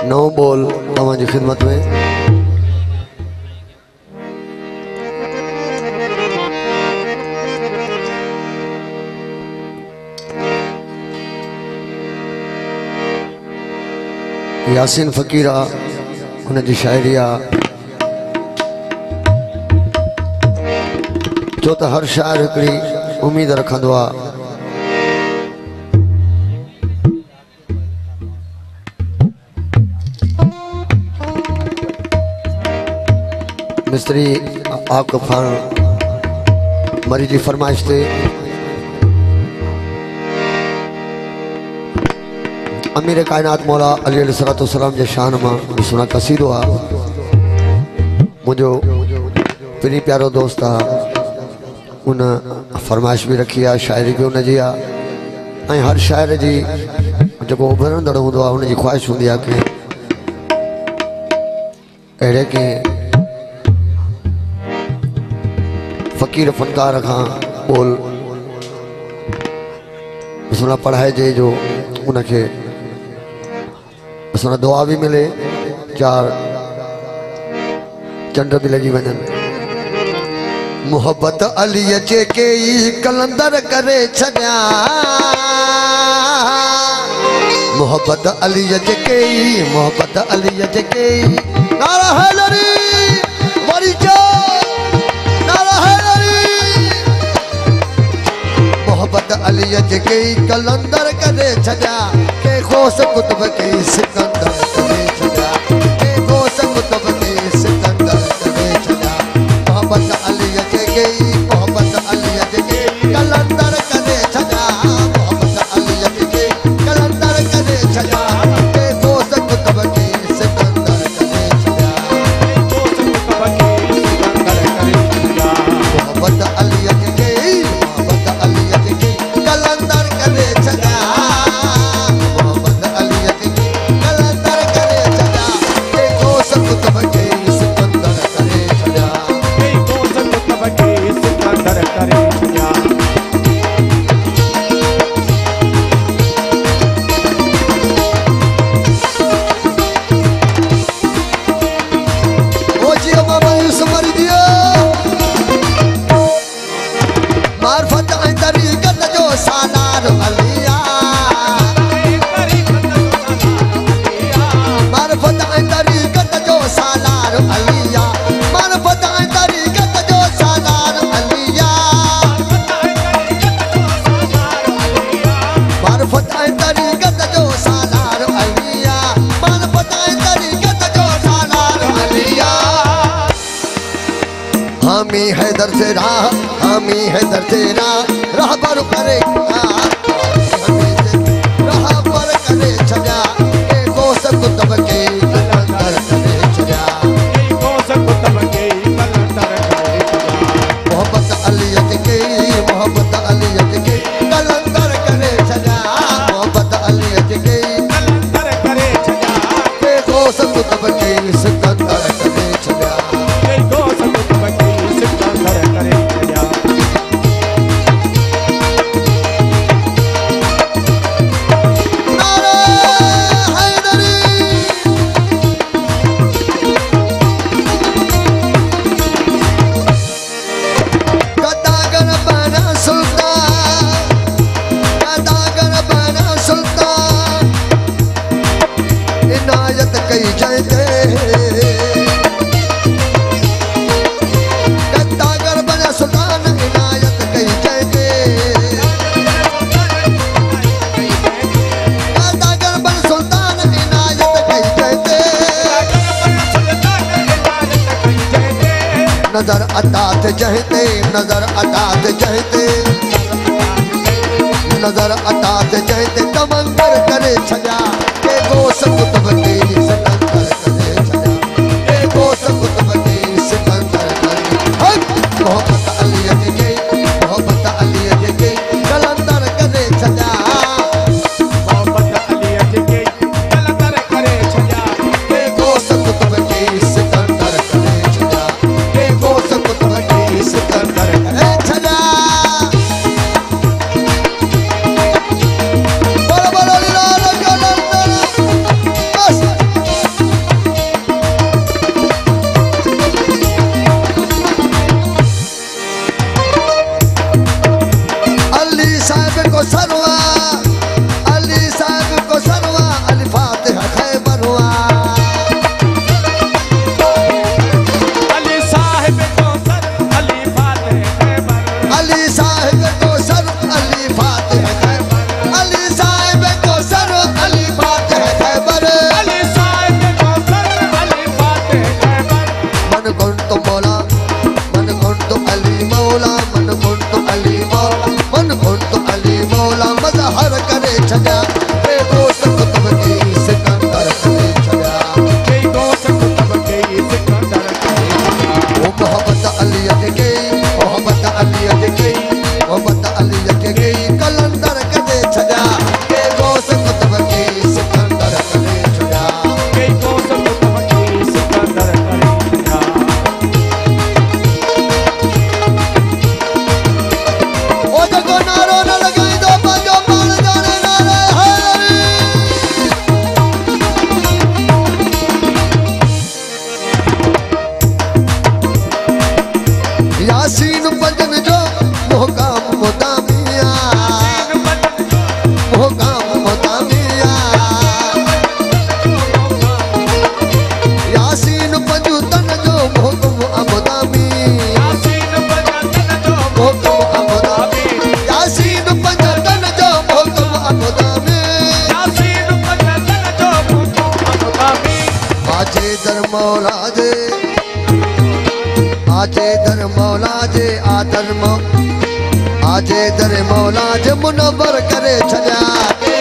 नौ बोल तव्हांजी खिदमत में। यासीन फ़कीरा उनकी शायरी जो तो हर शायर हिकिड़ी उम्मीद रखंदो आ। मिस्त्री आक़िब खान मरी जी फरमाइश ते अमीर कायनात मौला अली अलैहिस्सलाम जे शान मां सुना कसीदो आ। मुझो पिनी प्यारो दोस्त आ, उन फरमाइश भी रखी आ, शायरी भी उनजी आ। हर शायर जी जो उभरंदड़ होंदो आ उनजी ख्वाहिश होंदी आ कि अड़े के फ़कीर फनकार खां बोल सुना पढ़ाए जे जो उनके सुना दुआ भी मिले, चार चंड भी लगी वजन। मोहब्बत अली जे के कलंदर करे छॾिया, मोहब्बत अली जे के, मोहब्बत अली जे के नारा हैदरी मरी जा, नारा हैदरी। मोहब्बत अली जे के कलंदर करे छॾिया, के खोस कुतुब के सिकंदर करे छॾिया, के खोस कुतुब के सिकंदर करे छॾिया। मोहब्बत अली जे के, मोहब्बत अली जे के कलंदर करे छॾिया, मोहब्बत अली जे के कलंदर करे छॾिया, के खोस कुतुब के सिकंदर करे छॾिया, के खोस कुतुब के सिकंदर करे छॾिया। मोहब्बत अली जे के, मोहब्बत अली जे के कलंदर करे छॾिया, मोहब्बत अली जे के कलंदर करे छॾिया, के खोस कुतुब के सिकंदर करे छॾिया, के खोस कुतुब के सिकंदर करे छॾिया। ओ जियो बाबा यूसुफ मरी दियो, मार्फत ऐं तरीक़त जो सालार अलिया, मार्फत ऐं तरीक़त जो सालार अलिया, मार्फत ऐं तरीक़त जो सालार अलिया, मार्फत ऐं तरीक़त जो सालार अलिया, मार्फत ऐं तरीक़त जो सालार अलिया। हामी हैदर तेरा, हामी हैदर तेरा रहबर करे, रहबर करे छॾिया, के खोस कुतुब के कलंदर करे छॾिया, के खोस कुतुब के कलंदर करे छॾिया। मोहब्बत अली जे के, मोहब्बत अली जे के कलंदर करे छॾिया, मोहब्बत अली जे के कलंदर करे छॾिया, के खोस कुतुब के सिकंदर करे छॾिया, के खोस कुतुब के सिकंदर करे छॾिया। नारा हैदरी गदागर बना सुल्तान, गदागर बना सुल्तान इनायत कई जयते, गदागर बना सुल्तान इनायत कई जयते, गदागर बना सुल्तान इनायत कई जयते। नजर अतात जहते, नजर अतात जहते, नजर अतात जहते तमंगर करे छॾिया, के खोस कुतुब के सिकंदर करे छॾिया, के खोस कुतुब के सिकंदर करे। मोहब्बत अली जे के, मोहब्बत अली जे के कलंदर करे छॾिया, मोहब्बत अली जे के कलंदर करे छॾिया, के खोस कुतुब के सिकंदर करे छॾिया, के खोस कुतुब के सिकंदर करे छॾिया। बोलो बोलो लीला लगा लंदर बस दर मौला जे आजे दर मौला जे आदर आजे दर मौला जे मुनव्वर करे छॾिया।